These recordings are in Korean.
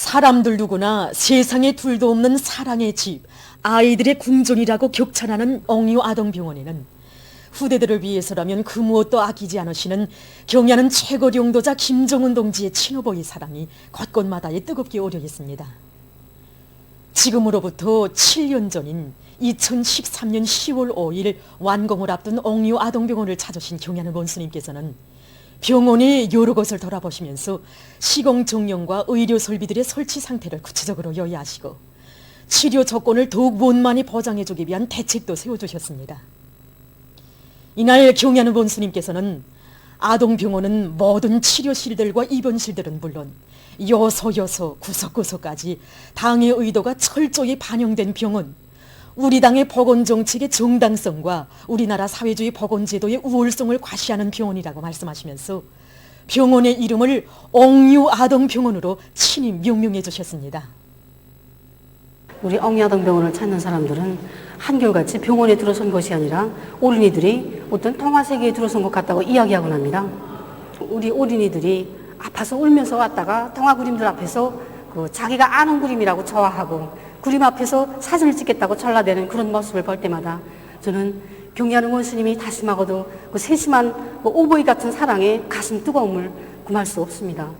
사람들 누구나 세상에 둘도 없는 사랑의 집, 아이들의 궁전이라고 격찬하는 옥류 아동병원에는 후대들을 위해서라면 그 무엇도 아끼지 않으시는 경야는 최고 용도자 김정은 동지의 친오버의 사랑이 곳곳마다에 뜨겁게 오려 있습니다. 지금으로부터 7년 전인 2013년 10월 5일 완공을 앞둔 옥류 아동병원을 찾으신 경야는 원수님께서는 병원의 여러 것을 돌아보시면서 시공 정령과 의료 설비들의 설치 상태를 구체적으로 요약하시고 치료 조건을 더욱 원만히 보장해주기 위한 대책도 세워주셨습니다. 이날 경야는 원수님께서는 아동병원은 모든 치료실들과 입원실들은 물론 요소 구석구석까지 당의 의도가 철저히 반영된 병원, 우리 당의 보건정책의 정당성과 우리나라 사회주의 보건제도의 우월성을 과시하는 병원이라고 말씀하시면서 병원의 이름을 옥류 아동병원으로 친히 명명해 주셨습니다. 우리 옥류 아동병원을 찾는 사람들은 한결같이 병원에 들어선 것이 아니라 어린이들이 어떤 동화세계에 들어선 것 같다고 이야기하곤 합니다. 우리 어린이들이 아파서 울면서 왔다가 동화 그림들 앞에서 자기가 아는 그림이라고 좋아하고 그림 앞에서 사진을 찍겠다고 전라대는 그런 모습을 볼 때마다 저는 경야는 원수님이 다짐하고도 그 세심한 오보이 같은 사랑에 가슴 뜨거움을 금할 수 없습니다.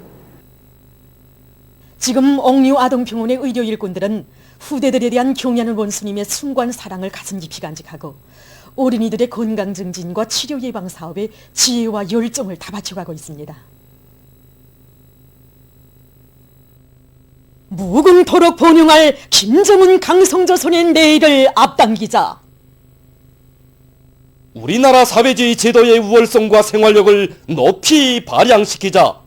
지금 옥류 아동병원의 의료 일꾼들은 후대들에 대한 경야는 원수님의 숭고한 사랑을 가슴 깊이 간직하고 어린이들의 건강 증진과 치료 예방 사업에 지혜와 열정을 다 바쳐가고 있습니다. 무궁토록 번영할 김정은 강성조선의 내일을 앞당기자. 우리나라 사회주의 제도의 우월성과 생활력을 높이 발扬시키자.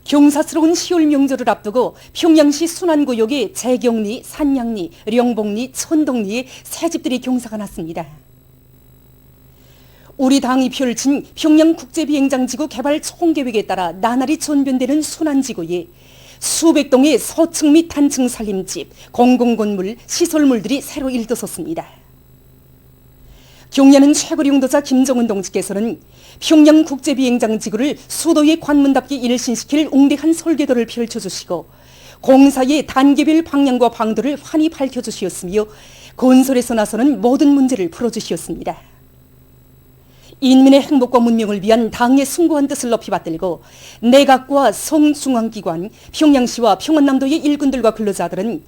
경사스러운 10월 명절을 앞두고 평양시 순안구역의 재경리, 산양리, 령봉리, 천동리에 새 집들이 경사가 났습니다. 우리 당이 펼친 평양국제비행장지구 개발 총계획에 따라 나날이 전변되는 순안지구에 수백 동의 서층 및 단층 살림집, 공공건물, 시설물들이 새로 일떠섰습니다. 경야는 최고 용도자 김정은 동지께서는 평양국제비행장지구를 수도의 관문답게 일신시킬 웅대한 설계도를 펼쳐주시고 공사의 단계별 방향과 방도를 환히 밝혀주시었으며 건설에서 나서는 모든 문제를 풀어주시었습니다. 인민의 행복과 문명을 위한 당의 숭고한 뜻을 높이 받들고 내각과 성중앙기관, 평양시와 평안남도의 일꾼들과 근로자들은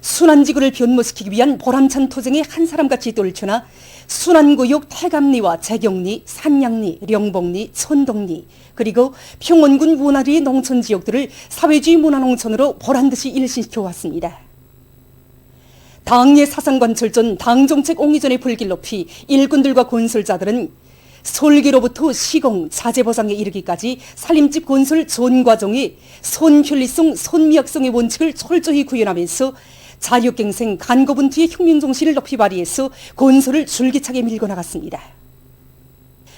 순안지구를 변모시키기 위한 보람찬 투쟁에 한 사람같이 떨쳐나 순안구역 태감리와 재경리, 산양리, 령봉리, 천동리 그리고 평원군 원아리의 농촌지역들을 사회주의 문화농촌으로 보란듯이 일신시켜 왔습니다. 당의 사상관철전 당정책 옹이전의 불길 높이 일꾼들과 건설자들은 설계로부터 시공, 자재보상에 이르기까지 살림집 건설 전 과정에 손편리성, 손미학성의 원칙을 철저히 구현하면서 자력갱생, 간거분투의 혁명정신을 높이 발휘해서 건설을 줄기차게 밀고 나갔습니다.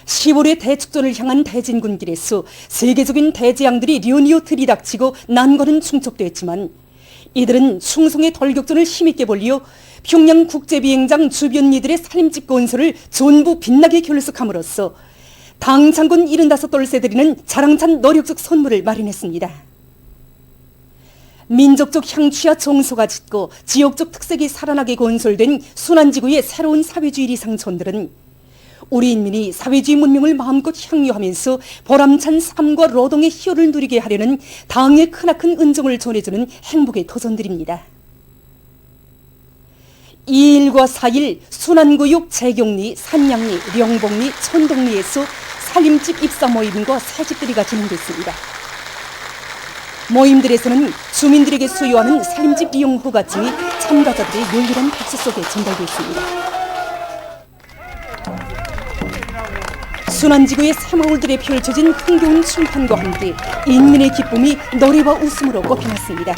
10월의 대축전을 향한 대진군길에서 세계적인 대재앙들이 련이어 들이닥치고 난관은 충족됐지만 이들은 충성의 돌격전을 힘있게 벌려 평양국제비행장 주변리들의 살림집 건설을 전부 빛나게 결석함으로써 당 장군 75돌 드리는 자랑찬 노력적 선물을 마련했습니다. 민족적 향취와 정서가 짙고 지역적 특색이 살아나게 건설된 순안지구의 새로운 사회주의 리상촌들은 우리 인민이 사회주의 문명을 마음껏 향유하면서 보람찬 삶과 노동의 희열을 누리게 하려는 당의 크나큰 은정을 전해주는 행복의 도전들입니다. 2일과 4일 순안구역 재경리, 산양리, 령봉리, 천동리에서 살림집 입사 모임과 새집들이가 진행됐습니다. 모임들에서는 주민들에게 수여하는 살림집 이용 허가증이 참가자들의 열렬한 박수 속에 전달됐습니다. 순안지구의 새마을들에 펼쳐진 흥겨운 춤판과 함께 인민의 기쁨이 노래와 웃음으로 꽃피났습니다.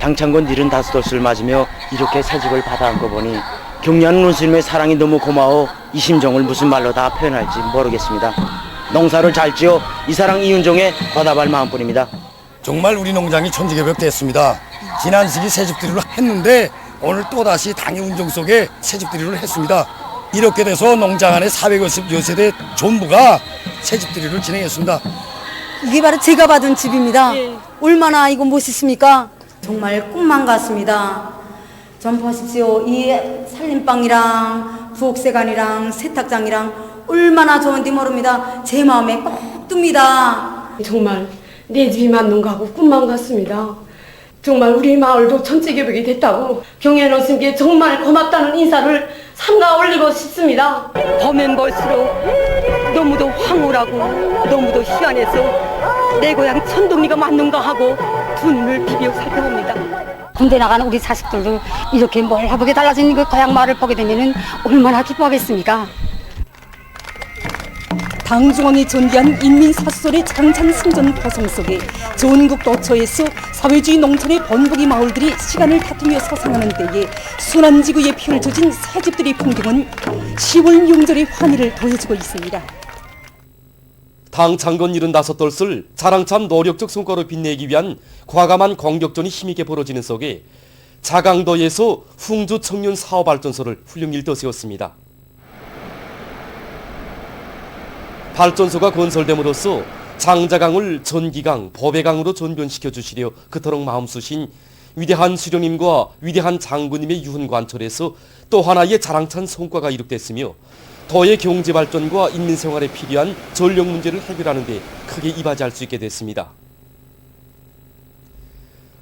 당창군 75돌을 맞으며 이렇게 새 집을 받아 안고 보니 경야는 원수님의 사랑이 너무 고마워 이 심정을 무슨 말로 다 표현할지 모르겠습니다. 농사를 잘 지어 이 사랑 이윤종에 보답할 마음뿐입니다. 정말 우리 농장이 천지개벽됐습니다. 지난 시기 새집들이로 했는데 오늘 또다시 당의 운정 속에 새집들이를 했습니다. 이렇게 돼서 농장 안에 450여 세대 전부가 새집들이를 진행했습니다. 이게 바로 제가 받은 집입니다. 얼마나 이거 멋있습니까? 정말 꿈만 같습니다. 좀 보십시오. 이 살림방이랑 부엌세간이랑 세탁장이랑 얼마나 좋은지 모릅니다. 제 마음에 꼭 듭니다. 정말 내 집이 맞는가 하고 꿈만 같습니다. 정말 우리 마을도 전체개벽이 됐다고 경연 스님께 정말 고맙다는 인사를 삼가 올리고 싶습니다. 보면 볼수록 너무도 황홀하고 너무도 희한해서 내 고향 천동리가 맞는가 하고 두 눈을 비비고 살펴봅니다. 군대 나가는 우리 자식들도 이렇게 멀하게 달라진 그 고향 마을을 보게 되면 얼마나 기뻐하겠습니까? 당중앙이 존귀한 인민사수설의 장찬 승전 포성 속에 전국 도처에서 사회주의 농촌의 번복이 마을들이 시간을 다투며 서성하는 때에 순환지구에 피를 조진 새집들의 풍경은 10월 명절의 환희를 더해주고 있습니다. 당 창건 75돌을 자랑찬 노력적 성과로 빛내기 위한 과감한 공격전이 힘있게 벌어지는 속에 자강도에서 흥주 청년 사업발전소를 훌륭히 일떠세웠습니다. 발전소가 건설됨으로써 장자강을 전기강, 법외강으로 전변시켜 주시려 그토록 마음 쓰신 위대한 수령님과 위대한 장군님의 유훈 관철에서 또 하나의 자랑찬 성과가 이룩됐으며 도의 경제 발전과 인민 생활에 필요한 전력 문제를 해결하는 데 크게 이바지할 수 있게 됐습니다.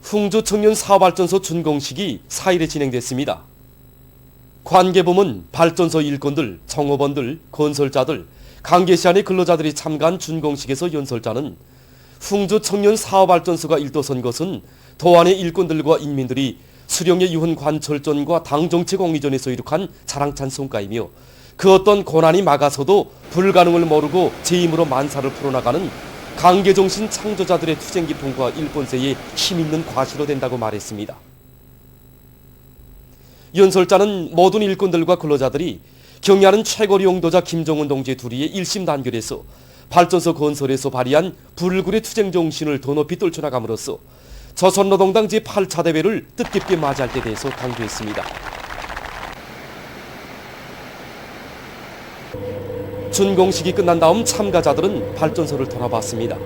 흥주 청년 사업발전소 준공식이 4일에 진행됐습니다. 관계부문, 발전소 일꾼들, 청업원들, 건설자들, 강계시안의 근로자들이 참가한 준공식에서 연설자는 흥주 청년 사업발전소가 일도선 것은 도안의 일꾼들과 인민들이 수령의 유훈 관철전과 당정책 공의전에서 이룩한 자랑찬 성과이며 그 어떤 고난이 막아서도 불가능을 모르고 제 힘으로 만사를 풀어나가는 강계정신 창조자들의 투쟁 기풍과 일본세의 힘있는 과시로 된다고 말했습니다. 연설자는 모든 일꾼들과 근로자들이 경의하는 최고리 용도자 김정은 동지의 둘이의 일심 단결에서 발전소 건설에서 발휘한 불굴의 투쟁 정신을 더 높이 떨쳐나감으로써 조선노동당 제8차 대회를 뜻깊게 맞이할 때 대해서 강조했습니다. 준공식이 끝난 다음 참가자들은 발전소를 돌아봤습니다.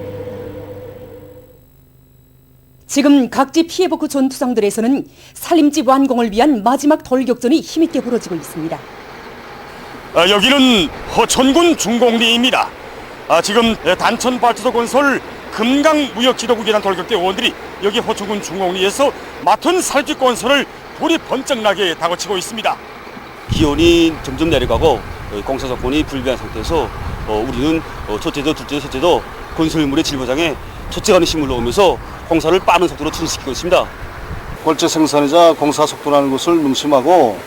지금 각지 피해복구 전투장들에서는 살림집 완공을 위한 마지막 돌격전이 힘있게 벌어지고 있습니다. 여기는 허천군 중공리입니다. 지금 단천 발전소 건설 금강무역지도국이라는 돌격대 의원들이 여기 허천군 중공리에서 맡은 살집 건설을 불이 번쩍 나게 다그치고 있습니다. 기온이 점점 내려가고 공사 조건이 불비한 상태에서 우리는 첫째도 둘째도 셋째도 건설물의 질 보장에 첫째가 하는 힘을 넣으면서 공사를 빠른 속도로 진행시키고 있습니다. 골재 생산이자 공사 속도라는 것을 명심하고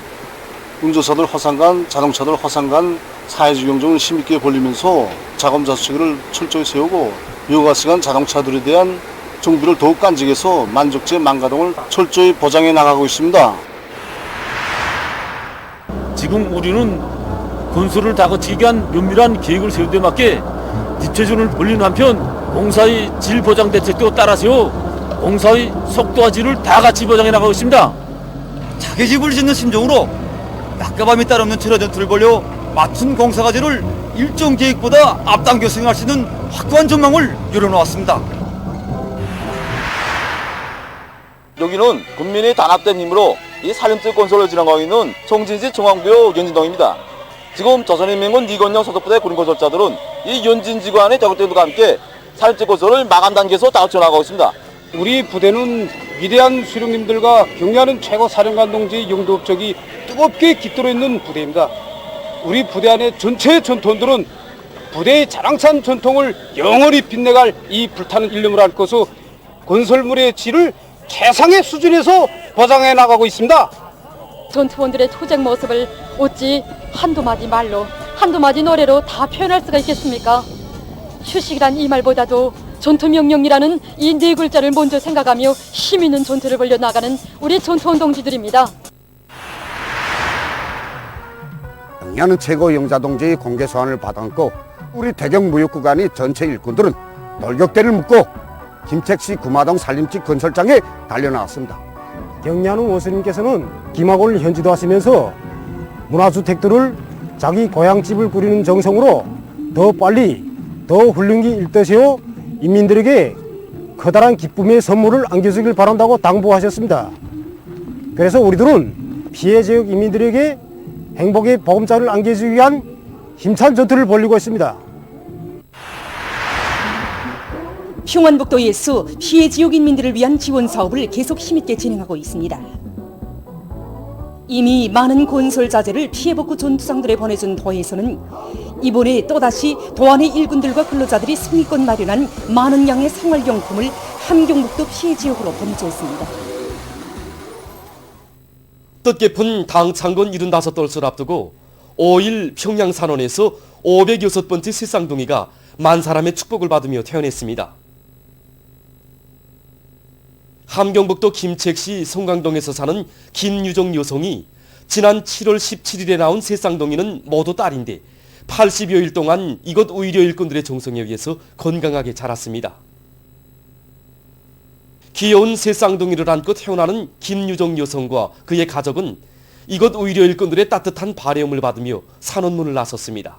운전사들 허상간, 자동차들 허상간 사회주의 경쟁을 힘있게 벌리면서 자금 자수체계를 철저히 세우고 여가시간 자동차들에 대한 정비를 더욱 간직해서 만족제 망가동을 철저히 보장해 나가고 있습니다. 지금 우리는 건설을 다그치기 위한 면밀한 계획을 세운 데 맞게 뒷체준을 벌리는 한편 공사의 질 보장 대책도 따라 세워 공사의 속도와 질을 다 같이 보장해 나가고 있습니다. 자기 집을 짓는 심정으로 낮과 밤이 따라 없는 체력 전투를 벌여 맞춘 공사 과제를 일정 계획보다 앞당겨 수행할 수 있는 확고한 전망을 열어놓았습니다. 여기는 국민의 단합된 힘으로 이 살림집 건설을 진행하고 있는 송진시 중앙부요 연진동입니다. 지금 조선인민군 이건영 소속부대 군인건설자들은 이 연진지구 안에 적극적과 함께 살림집 건설을 마감 단계에서 다그쳐 나가고 있습니다. 우리 부대는 위대한 수령님들과 경의하는 최고 사령관 동지의 영도업적이 뜨겁게 깃들어 있는 부대입니다. 우리 부대 안의 전체 전투원들은 부대의 자랑찬 전통을 영원히 빛내갈 이 불타는 일념을 앓고서 건설물의 질을 최상의 수준에서 보장해 나가고 있습니다. 전투원들의 투쟁 모습을 어찌 한두 마디 말로 한두 마디 노래로 다 표현할 수가 있겠습니까? 휴식이란 이 말보다도 전투명령이라는 이 네 글자를 먼저 생각하며 힘있는 전투를 벌려나가는 우리 전투원 동지들입니다. 경의하는 최고 영자동지의 공개 소환을 받아안고 우리 대경무역구간의 전체 일꾼들은 돌격대를 묶고 김책시 구마동 살림집 건설장에 달려나왔습니다. 경의하는 원수님께서는 김학원을 현지도 하시면서 문화주택들을 자기 고향집을 꾸리는 정성으로 더 빨리 더 훌륭히 일떠세워 인민들에게 커다란 기쁨의 선물을 안겨주길 바란다고 당부하셨습니다. 그래서 우리들은 피해 지역 인민들에게 행복의 보금자를 안겨주기 위한 힘찬 전투를 벌이고 있습니다. 평안북도에서 피해 지역 인민들을 위한 지원 사업을 계속 힘있게 진행하고 있습니다. 이미 많은 건설자재를 피해복구 전투상들에 보내준 도에서는 이번에 또다시 도안의 일꾼들과 근로자들이 상위권 마련한 많은 양의 생활용품을 함경북도 피해 지역으로 보내줬습니다. 뜻깊은 당창건 75돌을 앞두고 5일 평양산원에서 506번째 새쌍둥이가 만 사람의 축복을 받으며 태어났습니다. 함경북도 김책시 송강동에서 사는 김유정 여성이 지난 7월 17일에 낳은 새쌍둥이는 모두 딸인데 80여일 동안 이곳 의료 일꾼들의 정성에 의해서 건강하게 자랐습니다. 귀여운 새쌍둥이를 안고 태어나는 김유정 여성과 그의 가족은 이곳 의료 일꾼들의 따뜻한 바래움을 받으며 산원문을 나섰습니다.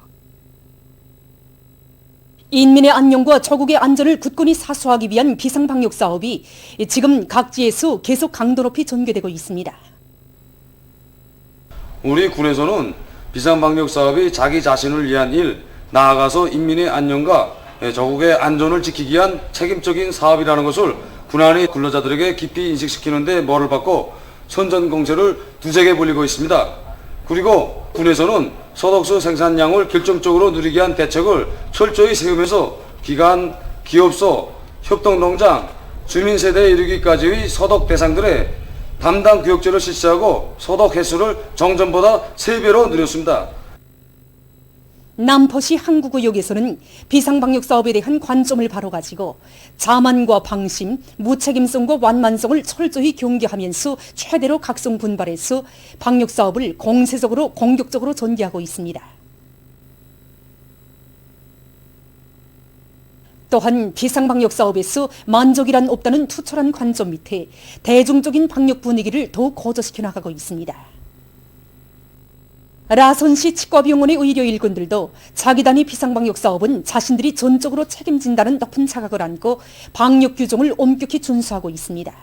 인민의 안녕과 조국의 안전을 굳건히 사수하기 위한 비상방역 사업이 지금 각지에서 계속 강도 높이 전개되고 있습니다. 우리 군에서는 비상방역 사업이 자기 자신을 위한 일, 나아가서 인민의 안녕과 조국의 안전을 지키기 위한 책임적인 사업이라는 것을 군안의 근로자들에게 깊이 인식시키는 데 mor을 받고 선전공세를 두세 개 벌이고 있습니다. 그리고 군에서는 소독수 생산량을 결정적으로 누리기 위한 대책을 철저히 세우면서 기관, 기업소, 협동농장, 주민세대에 이르기까지의 소독 대상들의 담당 교육제를 실시하고 소독 횟수를 정전보다 3배로 늘렸습니다. 남포시 항구구역에서는 비상방역 사업에 대한 관점을 바로가지고 자만과 방심, 무책임성과 완만성을 철저히 경계하면서 최대로 각성 분발해서 방역 사업을 공세적으로 공격적으로 전개하고 있습니다. 또한 비상방역 사업에서 만족이란 없다는 투철한 관점 밑에 대중적인 방역 분위기를 더욱 고조시켜 나가고 있습니다. 라선시 치과병원의 의료 일꾼들도 자기 단위 비상방역 사업은 자신들이 전적으로 책임진다는 높은 자각을 안고 방역 규정을 엄격히 준수하고 있습니다.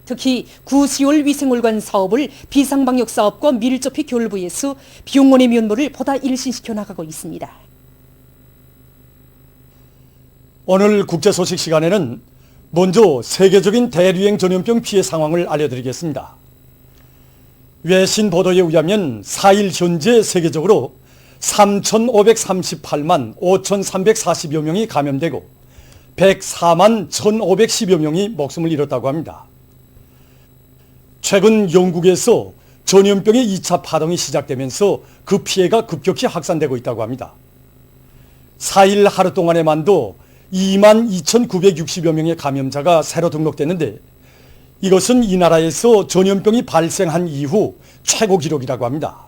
특히 구시월 위생홀관 사업을 비상방역 사업과 밀접히 결부해서 병원의 면모를 보다 일신시켜 나가고 있습니다. 오늘 국제소식 시간에는 먼저 세계적인 대류행 전염병 피해 상황을 알려드리겠습니다. 외신 보도에 의하면 4일 현재 세계적으로 3,538만 5,340여 명이 감염되고 104만 1,510여 명이 목숨을 잃었다고 합니다. 최근 영국에서 전염병의 2차 파동이 시작되면서 그 피해가 급격히 확산되고 있다고 합니다. 4일 하루 동안에만도 2만 2,960여 명의 감염자가 새로 등록됐는데 이것은 이 나라에서 전염병이 발생한 이후 최고 기록이라고 합니다.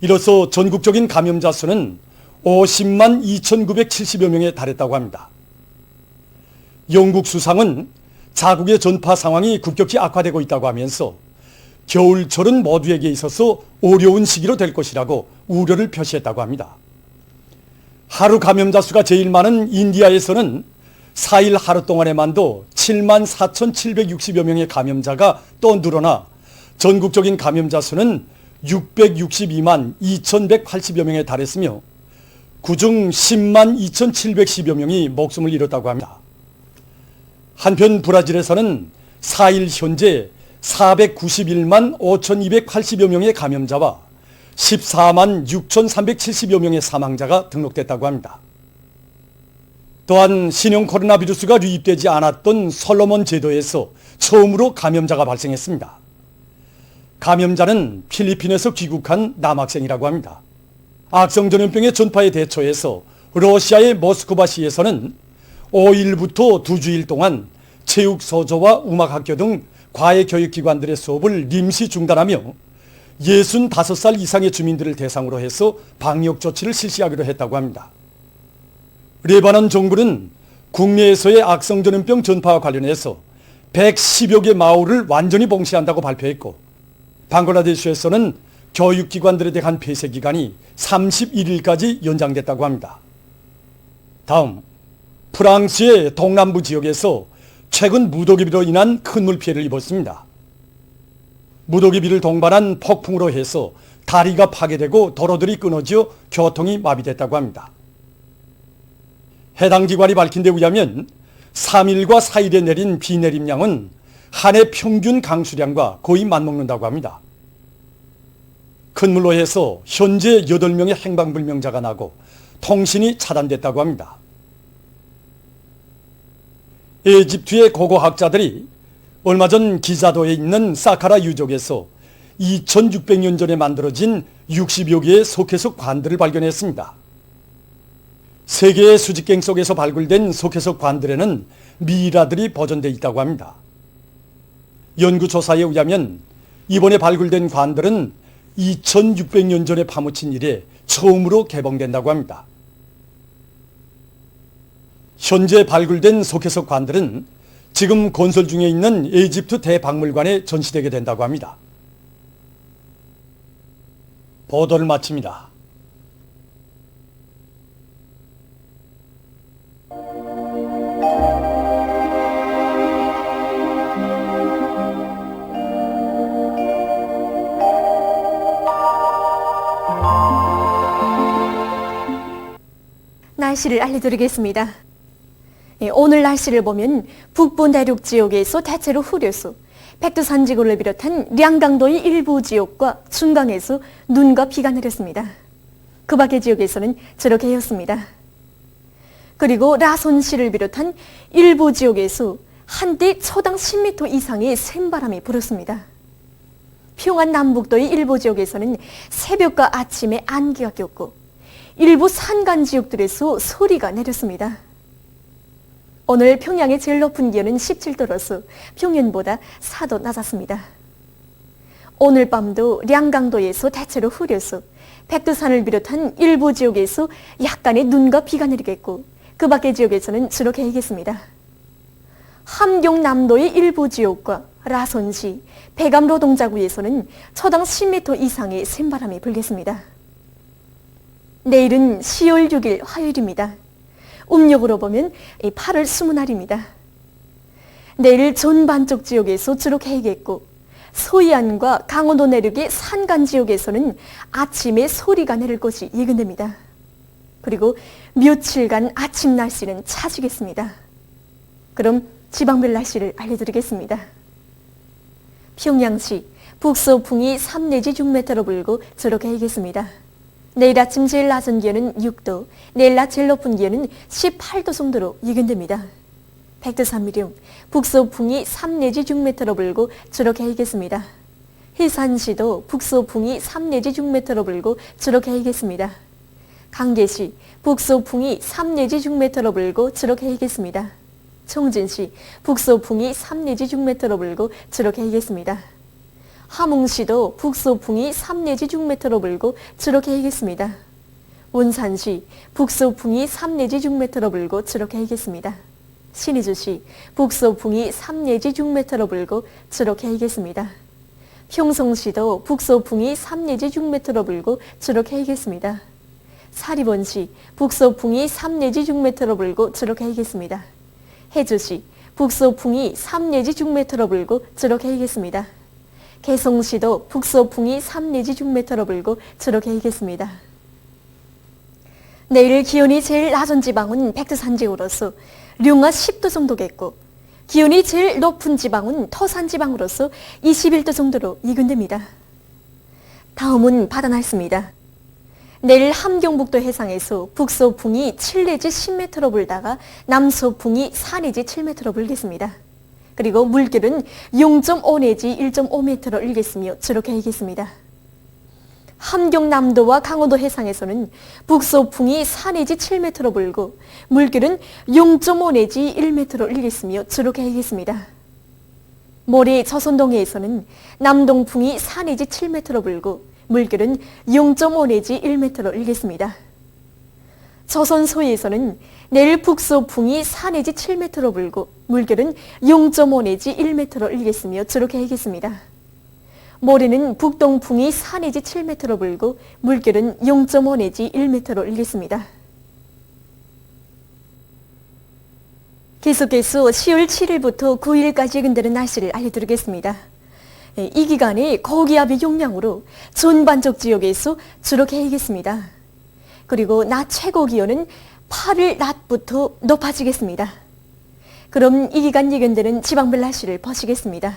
이로써 전국적인 감염자 수는 50만 2,970여 명에 달했다고 합니다. 영국 수상은 자국의 전파 상황이 급격히 악화되고 있다고 하면서 겨울철은 모두에게 있어서 어려운 시기로 될 것이라고 우려를 표시했다고 합니다. 하루 감염자 수가 제일 많은 인디아에서는 4일 하루 동안에만도 7만 4,760여 명의 감염자가 또 늘어나 전국적인 감염자 수는 662만 2,180여 명에 달했으며 그중 10만 2,710여 명이 목숨을 잃었다고 합니다. 한편 브라질에서는 4일 현재 491만 5,280여 명의 감염자와 14만 6,370여 명의 사망자가 등록됐다고 합니다. 또한 신형 코로나 바이러스가 유입되지 않았던 솔로몬 제도에서 처음으로 감염자가 발생했습니다. 감염자는 필리핀에서 귀국한 남학생이라고 합니다. 악성 전염병의 전파에 대처해서 러시아의 모스크바시에서는 5일부터 2주일 동안 체육 소조와 음악학교 등 과외교육기관들의 수업을 임시 중단하며 65살 이상의 주민들을 대상으로 해서 방역 조치를 실시하기로 했다고 합니다. 레바논 정부는 국내에서의 악성 전염병 전파와 관련해서 110여 개 마을을 완전히 봉쇄한다고 발표했고 방글라데시에서는 교육기관들에 대한 폐쇄 기간이 31일까지 연장됐다고 합니다. 다음, 프랑스의 동남부 지역에서 최근 무더기비로 인한 큰 물피해를 입었습니다. 무더기비를 동반한 폭풍으로 해서 다리가 파괴되고 도로들이 끊어져 교통이 마비됐다고 합니다. 해당 기관이 밝힌 데 의하면 3일과 4일에 내린 비 내림량은 한 해 평균 강수량과 거의 맞먹는다고 합니다. 큰 물로 해서 현재 8명의 행방불명자가 나고 통신이 차단됐다고 합니다. 에집트의 고고학자들이 얼마 전 기자도에 있는 사카라 유적에서 2600년 전에 만들어진 60여 개의 석회석 관들을 발견했습니다. 세계의 수직갱 속에서 발굴된 석회석 관들에는 미이라들이 보존되어 있다고 합니다. 연구조사에 의하면 이번에 발굴된 관들은 2600년 전에 파묻힌 이래 처음으로 개봉된다고 합니다. 현재 발굴된 석회석 관들은 지금 건설 중에 있는 에집트 대박물관에 전시되게 된다고 합니다. 보도를 마칩니다. 날씨를 알려드리겠습니다. 오늘 날씨를 보면 북부 내륙 지역에서 대체로 흐려서 백두산지구를 비롯한 량강도의 일부 지역과 중강에서 눈과 비가 내렸습니다. 그 밖의 지역에서는 저렇게 해였습니다. 그리고 라손시를 비롯한 일부 지역에서 한때 초당 10m 이상의 샘바람이 불었습니다. 평안 남북도의 일부 지역에서는 새벽과 아침에 안개가 꼈고 일부 산간 지역들에서 소리가 내렸습니다. 오늘 평양의 제일 높은 기온은 17도로서 평년보다 4도 낮았습니다. 오늘 밤도 량강도에서 대체로 흐려서 백두산을 비롯한 일부 지역에서 약간의 눈과 비가 내리겠고 그 밖의 지역에서는 주로 개겠습니다. 함경남도의 일부 지역과 라손시, 백암노동자구에서는 초당 10m 이상의 샘바람이 불겠습니다. 내일은 10월 6일 화요일입니다. 음력으로 보면 8월 20날입니다. 내일 전반쪽 지역에서 주로 개겠고 소이안과 강원도 내륙의 산간 지역에서는 아침에 소리가 내릴 것이 예견됩니다. 그리고 며칠간 아침 날씨는 차지겠습니다. 그럼 지방별 날씨를 알려드리겠습니다. 평양시 북서풍이 3 내지 6m로 불고 주로 개겠습니다. 내일 아침 제일 낮은 기온은 6도, 내일 낮 제일 높은 기온은 18도 정도로 예견됩니다. 백두산미령 북서풍이 3 내지 6m로 불고 주로 개겠습니다. 해산시도 북서풍이 3 내지 6m로 불고 주로 개겠습니다. 강계시 북서풍이 3 내지 6m로 불고 주로 개겠습니다. 청진시 북서풍이 3 내지 6m로 불고 주로 개겠습니다. 함흥시도 북서풍이 3 내지 6m로 불고 주로 개겠습니다. 원산시 북서풍이 3 내지 6m로 불고 주로 개겠습니다. 신의주시 북서풍이 3 내지 6m로 불고 주로 개겠습니다. 평성시도 북서풍이 3 내지 6m로 불고 주로 개겠습니다. 사리본시 북서풍이 3 내지 6m로 불고 주로 개겠습니다. 해주시 북서풍이 3 내지 6m로 불고 주로 개겠습니다. 개성시도 북서풍이 3 내지 6m로 불고 주로 개겠습니다. 내일 기온이 제일 낮은 지방은 백두산지구로서 룡아 10도 정도겠고 기온이 제일 높은 지방은 토산지방으로서 21도 정도로 예견됩니다. 다음은 바다 날씨입니다. 내일 함경북도 해상에서 북서풍이 7 내지 10m로 불다가 남서풍이 4 내지 7m로 불겠습니다. 그리고 물결은 0.5 내지 1.5m로 일겠으며 주로 개겠습니다. 함경남도와 강원도 해상에서는 북서풍이 4 내지 7m로 불고 물결은 0.5 내지 1m로 일겠으며 주로 개겠습니다. 모레 조선동해에서는 남동풍이 4 내지 7m로 불고 물결은 0.5 내지 1m로 일겠습니다. 조선소에서는 내일 북서풍이 4 내지 7m로 불고 물결은 0.5 내지 1m로 일겠으며 주로 개겠습니다. 모레는 북동풍이 4 내지 7m로 불고 물결은 0.5 내지 1m로 일겠습니다. 계속해서 10월 7일부터 9일까지 예견되는 날씨를 알려드리겠습니다. 이 기간에 고기압의 영향으로 전반적 지역에서 주로 개이겠습니다. 그리고 낮 최고 기온은 8일 낮부터 높아지겠습니다. 그럼 이 기간 예견되는 지방별 날씨를 보시겠습니다.